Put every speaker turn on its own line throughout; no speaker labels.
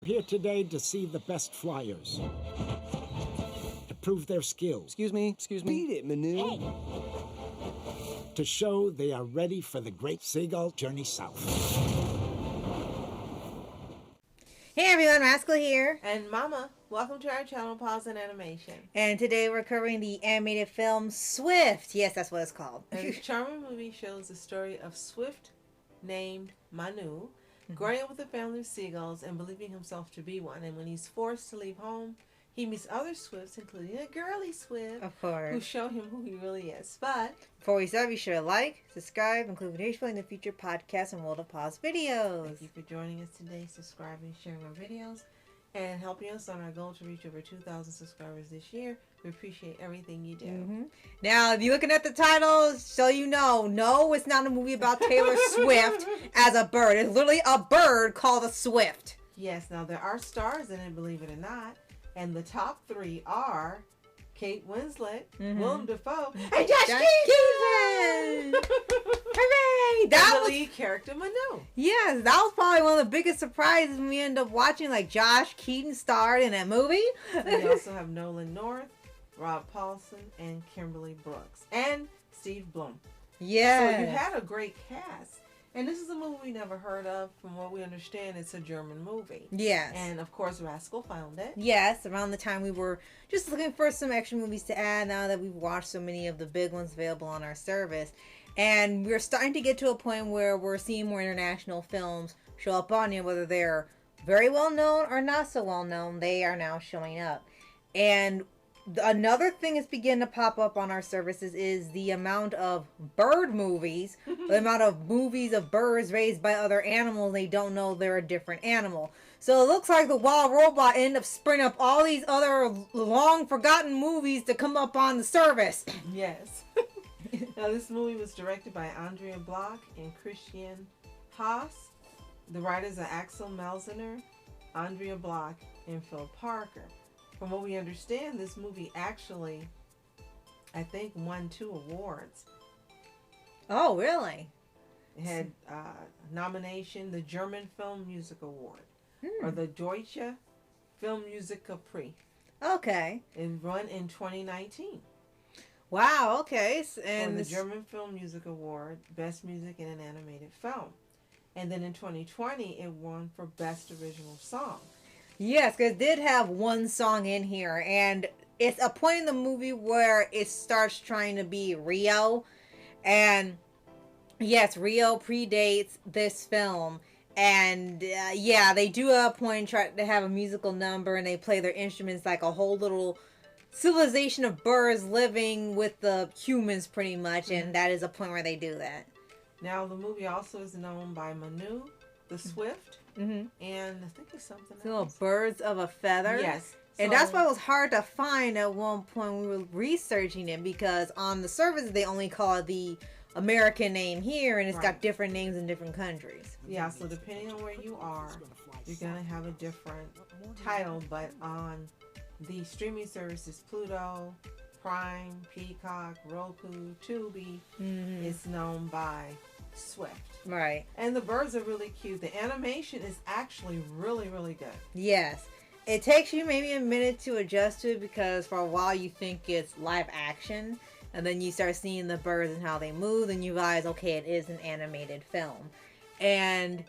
Here today to see the best flyers. To prove their skills.
Excuse me.
Beat it, Manou.
To show they are ready for the great seagull journey south.
Hey everyone, Rascal here.
And Mama, welcome to our channel, Paws On Animation.
And today we're covering the animated film Swift. Yes, that's what it's called.
And this charming movie shows the story of Swift, named Manou, growing up with a family of seagulls and believing himself to be one. And when he's forced to leave home, he meets other Swifts, including a girly Swift,
Of course.
who show him who he really is. But
before we start, be sure to like, subscribe, include notifications in the future podcasts and World of Paws videos.
thank you for joining us today, subscribing, sharing our videos, and helping us on our goal to reach over 2,000 subscribers this year. We appreciate everything you do.
Now, if you're looking at the title, so you know, no, it's not a movie about Taylor Swift as a bird. It's literally a bird called a Swift.
Yes, now there are stars in it, believe it or not. And the top three are Kate Winslet, Willem Dafoe, and Josh Keaton!
Hooray! That
And the
was
lead character, Manou.
Yes, that was probably one of the biggest surprises when we ended up watching, like, Josh Keaton starred in that movie.
We also have Nolan North, Rob Paulson, and Kimberly Brooks, and Steve Blum.
Yeah.
So you had a great cast. And this is a movie we never heard of. From what we understand, it's a German movie.
Yes.
And, of course, Rascal found it.
Yes, around the time we were just looking for some extra movies to add now that we've watched so many of the big ones available on our service. And we're starting to get to a point where we're seeing more international films show up on here, whether they're very well known or not so well known, they are now showing up. And another thing that's beginning to pop up on our services is the amount of bird movies, the amount of movies of birds raised by other animals. They don't know they're a different animal. So it looks like the Wild Robot ended up springing up all these other long forgotten movies to come up on the service.
Yes. Now, this movie was directed by Andrea Block and Christian Haas. The writers are Axel Melziner, Andrea Block, and Phil Parker. From what we understand, this movie actually, I think, won 2 awards.
Oh, really?
It had nomination, the German Film Music Award, or the Deutsche Filmmusiker Prix.
Okay.
It run in 2019.
Wow, okay.
And the German Film Music Award, Best Music in an Animated Film. And then in 2020, it won for Best Original Song.
Yes, because it did have one song in here, and it's a point in the movie where it starts trying to be Rio, and yes, Rio predates this film, and yeah, they do at a point try to have a musical number, and they play their instruments like a whole little civilization of birds living with the humans pretty much, and that is a point where they do that.
Now, the movie also is known by Manou, the Swift, and I think it's something else.
Little birds of a feather.
Yes.
And that's why it was hard to find at one point when we were researching it, because on the service they only call it the American name here, and it's got different names in different countries.
Yeah, so depending on where you are, you're going to have a different title, but on the streaming services, Pluto, Prime, Peacock, Roku, Tubi, it's known by Swift.
Right.
And the birds are really cute. The animation is actually really, really good.
Yes. It takes you maybe a minute to adjust to it, because for a while you think it's live action, and then you start seeing the birds and how they move, and you realize, okay, it is an animated film. And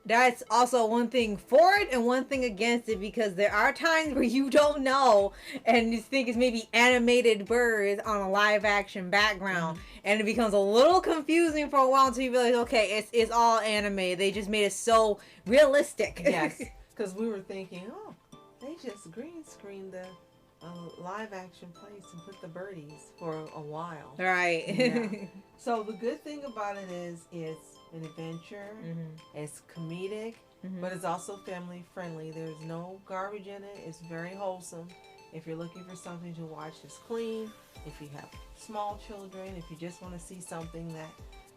that's also one thing for it and one thing against it, because there are times where you don't know and you think it's maybe animated birds on a live action background, and it becomes a little confusing for a while until you realize, okay, it's all animated. They just made it so realistic.
Yes, because we were thinking, oh, they just green screened the live action place and put the birdies for a while.
Right.
Yeah. So the good thing about it is it's an adventure, it's comedic, but it's also family friendly. There's no garbage in it. It's very wholesome. If you're looking for something to watch that's clean, if you have small children, if you just want to see something that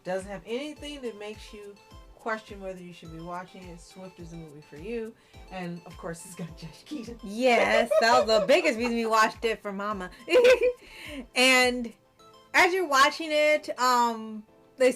doesn't have anything that makes you question whether you should be watching it, Swift is a movie for you. And of course, it's got Josh Keaton.
Yes, that was the biggest reason we watched it, for Mama. And as you're watching it,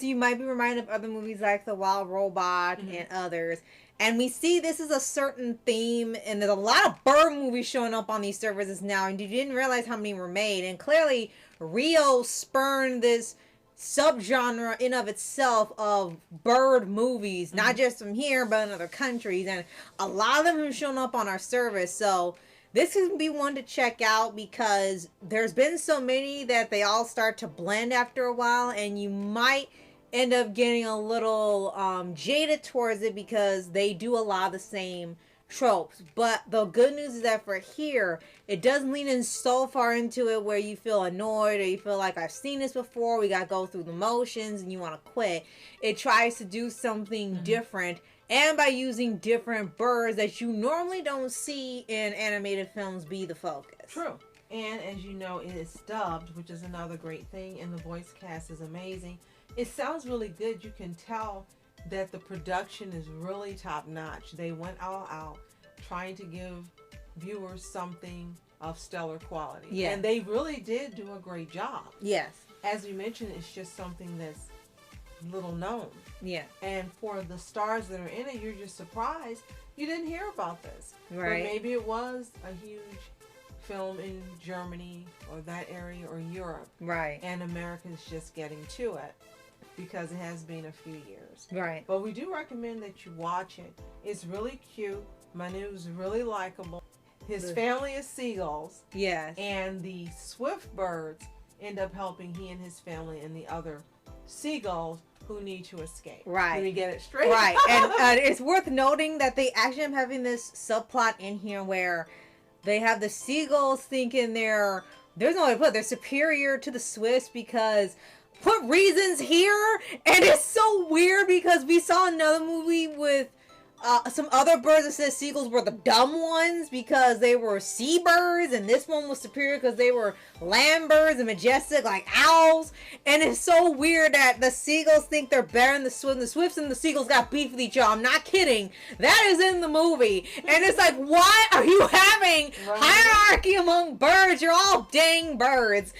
you might be reminded of other movies like The Wild Robot and others. And we see this is a certain theme, and there's a lot of bird movies showing up on these services now, and you didn't realize how many were made. And clearly, Rio spurned this subgenre in of itself of bird movies, not just from here, but in other countries. And a lot of them have shown up on our service. So this can be one to check out because there's been so many that they all start to blend after a while, and you might end up getting a little jaded towards it because they do a lot of the same tropes. But the good news is that for here, it doesn't lean in so far into it where you feel annoyed or you feel like I've seen this before, we gotta go through the motions and you want to quit. It tries to do something different, and by using different birds that you normally don't see in animated films be the focus.
True. And as you know, it is dubbed, which is another great thing, and the voice cast is amazing. It sounds really good. You can tell that the production is really top notch. They went all out trying to give viewers something of stellar quality.
Yeah.
And they really did do a great job.
Yes.
As you mentioned, it's just something that's little known.
Yeah.
And for the stars that are in it, you're just surprised you didn't hear about this.
Right.
But maybe it was a huge film in Germany or that area or Europe.
Right.
And America's just getting to it because it has been a few years.
Right.
But we do recommend that you watch it. It's really cute. Manou's really likable. His family is seagulls.
Yes.
And the swift birds end up helping he and his family and the other seagulls who need to escape.
Right.
Let me get it straight.
Right. And it's worth noting that they actually are having this subplot in here where they have the seagulls thinking there's no way to put it, they're superior to the Swifts because put reasons here. And it's so weird because we saw another movie with some other birds that said seagulls were the dumb ones because they were seabirds, and this one was superior because they were land birds and majestic like owls. And it's so weird that the seagulls think they're better than the Swifts. The Swifts and the seagulls got beef with each other. I'm not kidding. That is in the movie. And it's like, why are you having hierarchy among birds? You're all dang birds.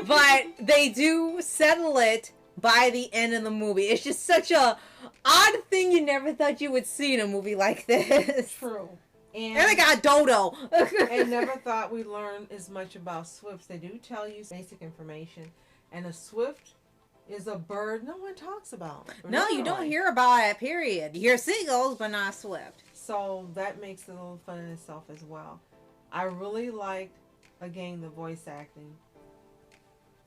But they do settle it by the end of the movie. It's just such a odd thing you never thought you would see in a movie like this.
True.
And they got Dodo.
And never thought we'd learn as much about swifts. They do tell you basic information. And a swift is a bird no one talks about.
No, you don't hear about it, period. You hear seagulls, but not swift.
So that makes it a little fun in itself as well. I really liked, again, the voice acting.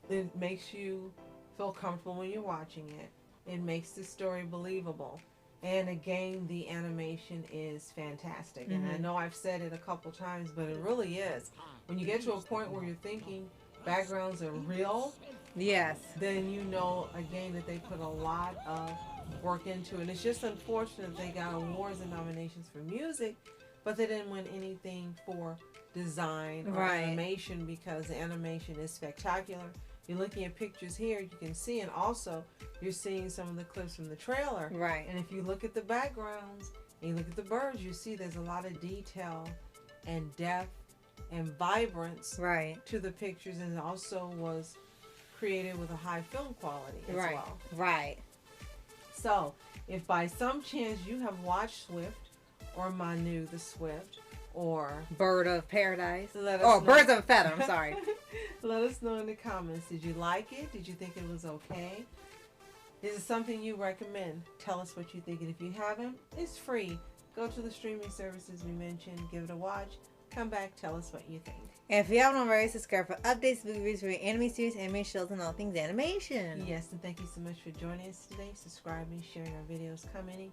It makes you feel comfortable when you're watching it. It makes the story believable. And again, the animation is fantastic. And I know I've said it a couple times, but it really is. When you get to a point where you're thinking backgrounds are real,
yes,
then you know, again, that they put a lot of work into it. And it's just unfortunate they got awards and nominations for music, but they didn't win anything for design or animation because the animation is spectacular. You're looking at pictures here, you can see, and also you're seeing some of the clips from the trailer.
Right.
And if you look at the backgrounds and you look at the birds, you see there's a lot of detail and depth and vibrance to the pictures, and it also was created with a high film quality as well.
Right.
So, if by some chance you have watched Swift or Manou the Swift or
Bird of Paradise,
let us
or
know.
Birds of a Feather, I'm sorry.
Let us know in the comments. Did you like it? Did you think it was okay? Is it something you recommend? Tell us what you think. And if you haven't, it's free. Go to the streaming services we mentioned, give it a watch, come back, tell us what you think.
And if you haven't already, subscribe for updates, movie reviews, for your anime series, anime shows, and all things animation.
Yes, and thank you so much for joining us today, subscribing, sharing our videos, commenting.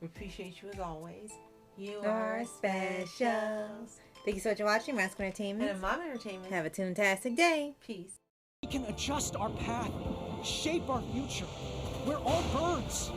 We appreciate you as always. You are special.
Thank you so much for watching Rascal Entertainment.
And Mom Entertainment.
Have a fantastic day.
Peace.
We can adjust our path, shape our future. We're all birds.